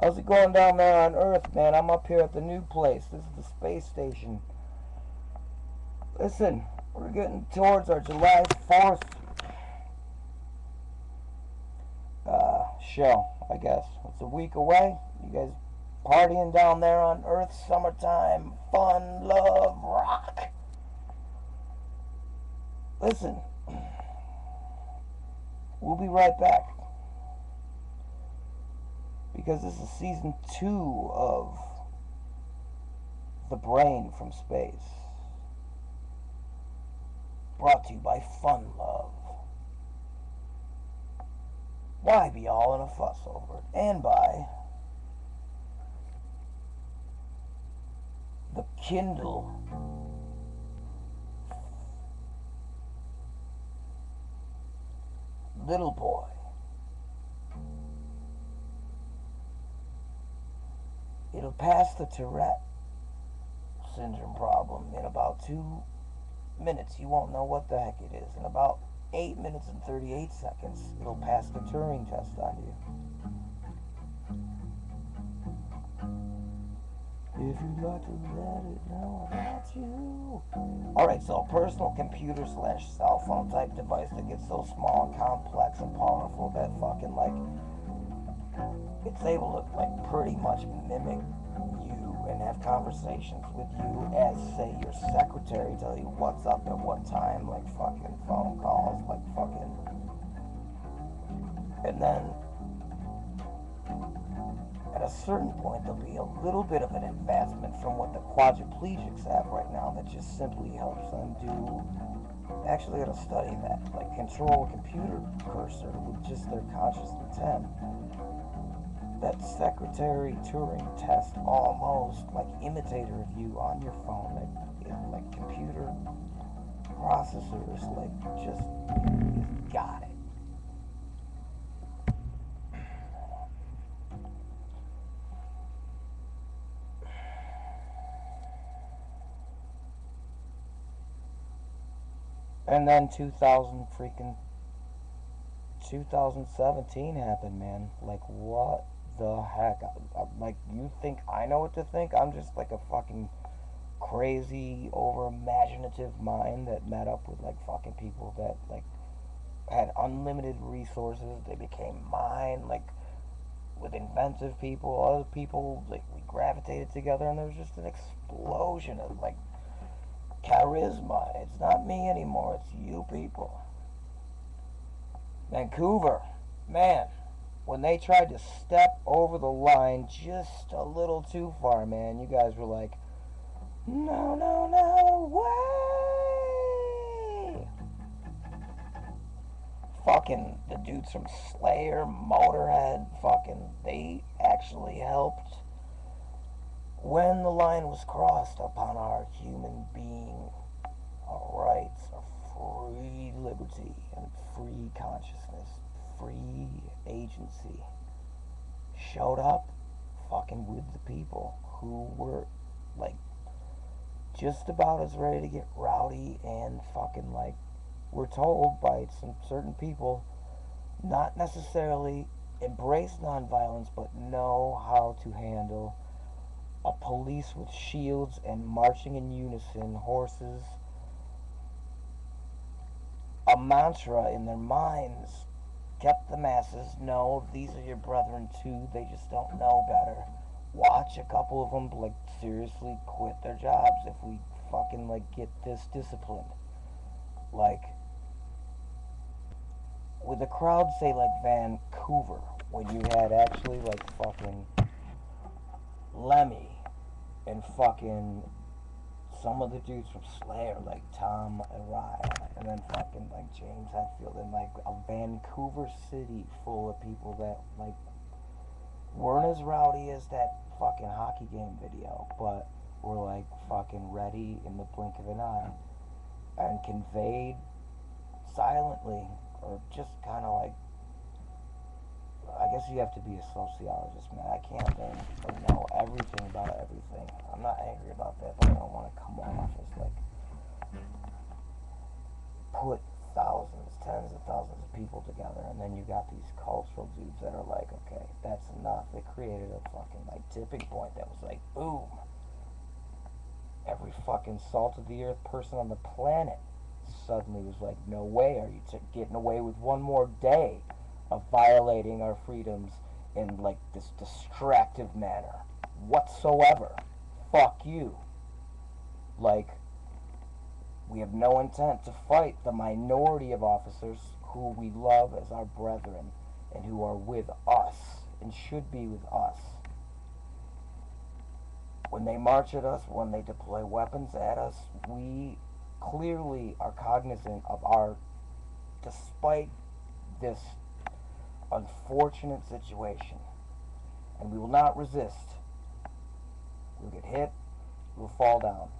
How's it going down there on Earth, man? I'm up here at the new place. This is the space station. Listen, we're getting towards our July 4th show, I guess. It's a week away. You guys partying down there on Earth, summertime, fun, love, rock. Listen, we'll be right back. Because this is season 2 of The Brain from Space. Brought to you by Fun Love. Why be all in a fuss over it? And by the Kindle Little Boy. It'll pass the Tourette syndrome problem in about 2 minutes. You won't know what the heck it is. In about 8 minutes and 38 seconds, it'll pass the Turing test on you. If you'd like to let it know about you. Alright, so a personal computer / cell phone type device that gets so small and complex and powerful that fucking it's able to pretty much mimic you and have conversations with you as, say, your secretary, tell you what's up at what time, like fucking phone calls, like fucking. And then at a certain point there'll be a little bit of an advancement from what the quadriplegics have right now that just simply helps them do. Actually, got to study that, like control a computer cursor with just their conscious intent. That secretary Turing test almost like imitator of you on your phone, like computer processors, just got it. And then 2017 happened, man. Like, what the heck? Like, you think I know what to think? I'm just like a fucking crazy, over-imaginative mind that met up with like fucking people that had unlimited resources. They became mine, like with inventive people, other people, we gravitated together, and there was just an explosion of charisma. It's not me anymore, it's you people. Vancouver, man, when they tried to step over the line just a little too far, man, you guys were like, no, no, no, way! Fucking the dudes from Slayer, Motorhead, they actually helped when the line was crossed upon our human being, our rights, our free liberty and free consciousness, free agency, showed up fucking with the people who were just about as ready to get rowdy and fucking we're told by some certain people not necessarily embrace nonviolence but know how to handle a police with shields and marching in unison, horses, a mantra in their minds kept the masses know these are your brethren too, they just don't know better. Watch a couple of them seriously quit their jobs if we fucking get this disciplined. With a crowd say Vancouver, when you had actually fucking Lemmy and fucking some of the dudes from Slayer Tom Araya, and then fucking James Hetfield, and a Vancouver city full of people that weren't as rowdy as that fucking hockey game video, but were fucking ready in the blink of an eye and conveyed silently, or just kind of I guess you have to be a sociologist, man. I can't know everything about everything. I'm not angry about that, but I don't want to come off as put thousands, tens of thousands of people together, and then you got these cultural dudes that are okay, that's enough. They created a fucking like tipping point that was like, boom. Every fucking salt of the earth person on the planet suddenly was like, no way are you getting away with one more day of violating our freedoms in like this distractive manner whatsoever. Fuck you. Like, we have no intent to fight the minority of officers who we love as our brethren and who are with us and should be with us. When they march at us, when they deploy weapons at us, we clearly are cognizant of our, despite this unfortunate situation, and we will not resist. We'll get hit, we'll fall down.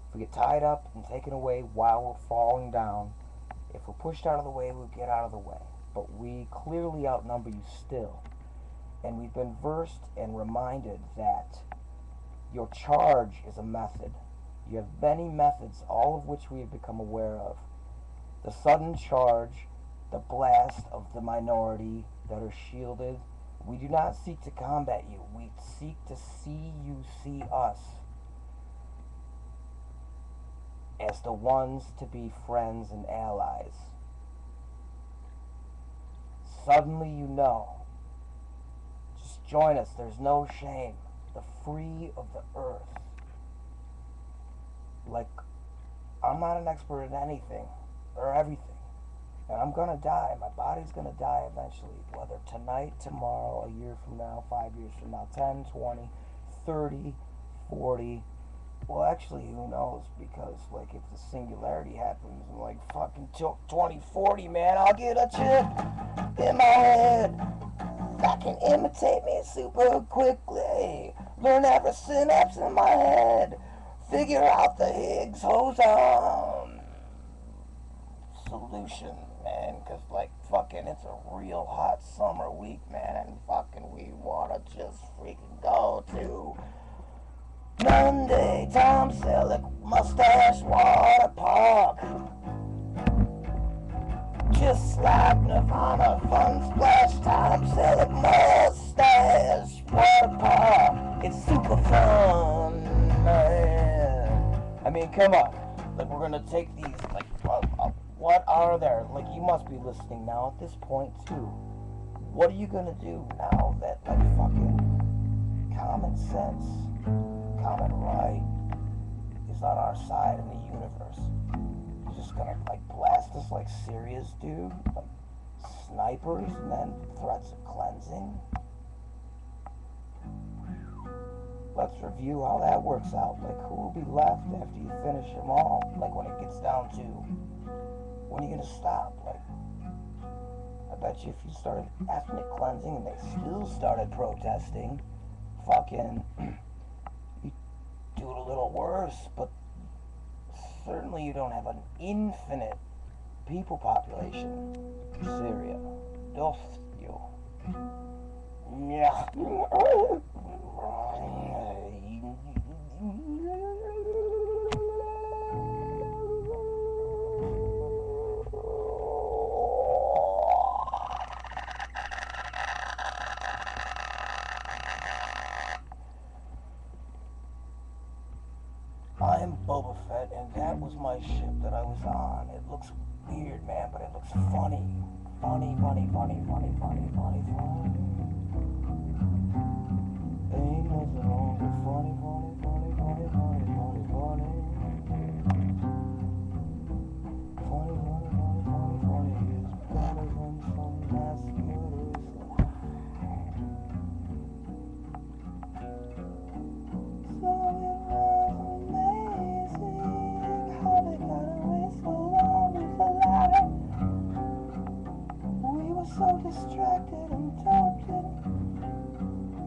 If we get tied up and taken away while we're falling down, if we're pushed out of the way, we'll get out of the way. But we clearly outnumber you still. And we've been versed and reminded that your charge is a method. You have many methods, all of which we have become aware of. The sudden charge, the blast of the minority that are shielded. We do not seek to combat you. We seek to see you see us as the ones to be friends and allies. Suddenly you know. Just join us. There's no shame. The free of the earth. Like, I'm not an expert in anything or everything. And I'm gonna die. My body's gonna die eventually. Whether tonight, tomorrow, a year from now, 5 years from now, 10, 20, 30, 40. Well, actually, who knows? Because, like, if the singularity happens in, like, fucking 2040, man, I'll get a chip in my head that can imitate me super quickly. Learn every synapse in my head. Figure out the Higgs boson solution, man. Because, like, fucking, it's a real hot summer week, man. And fucking we want to just freaking go to Monday, Tom Selleck, Mustache Water Park. Just like Nirvana, Fun Splash, Tom Selleck, Mustache Water Park. It's super fun, man. I mean, come on. Like, we're gonna take these, like, what are there? Like, you must be listening now at this point, too. What are you gonna do now that, like, fucking common sense, common right is on our side in the universe? You're just gonna, like, blast us like serious, dude? Like, snipers and then threats of cleansing? Let's review how that works out. Like, who will be left after you finish them all? Like, when it gets down to, when are you gonna stop? Like, I bet you if you started ethnic cleansing and they still started protesting, fucking, you do it a little worse, but certainly you don't have an infinite people population. Syria. Dost you. Yeah. I'm Boba Fett, and that was my ship that I was on. It looks weird, man, but it looks funny. Funny, funny, funny, funny, funny, funny, funny. Ain't nothing wrong with funny, funny, funny, funny, funny, funny, funny. Funny, funny, funny, funny, funny is better than some mass murderous lie. So it was amazing how they got away so long with a lie. We were so distracted and tortured.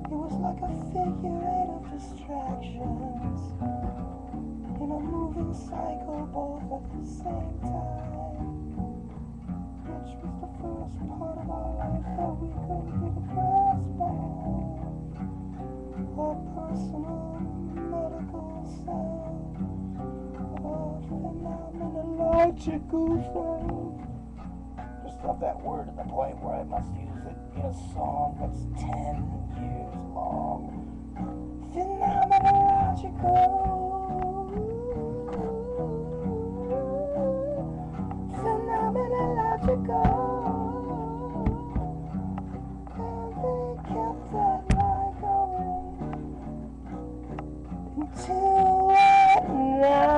It was like a figure eight of distractions in a moving cycle both at the same time, which was the first part of our life that we couldn't get a grasp on. Our personal medical self, our phenomenological self. Just love that word to the point where I must use it. in a song that's 10 years long. Phenomenological. Phenomenological. And they kept that line going until now.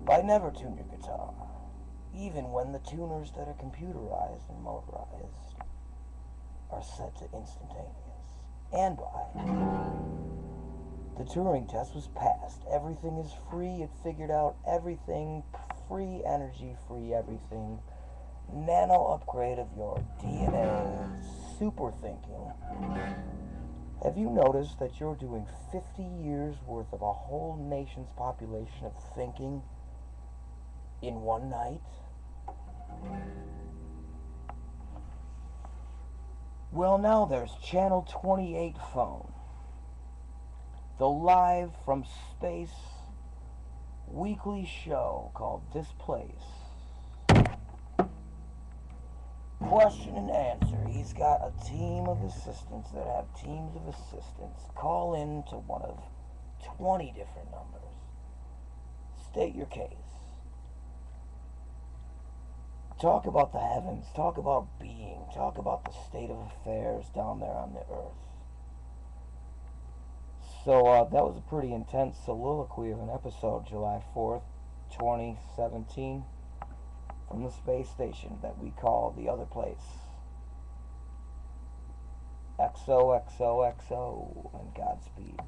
I never tune your guitar, even when the tuners that are computerized and motorized are set to instantaneous. And by the Turing test was passed. Everything is free. It figured out everything. Free energy, free everything. Nano upgrade of your DNA. Super thinking. Have you noticed that you're doing 50 years worth of a whole nation's population of thinking in one night? Well, now there's Channel 28 phone. The live from space weekly show called This Place. Question and answer. He's got a team of assistants that have teams of assistants. Call in to one of 20 different numbers. State your case. Talk about the heavens. Talk about being. Talk about the state of affairs down there on the earth. So that was a pretty intense soliloquy of an episode, July 4th, 2017, from the space station that we call the other place. XOXOXO, and Godspeed.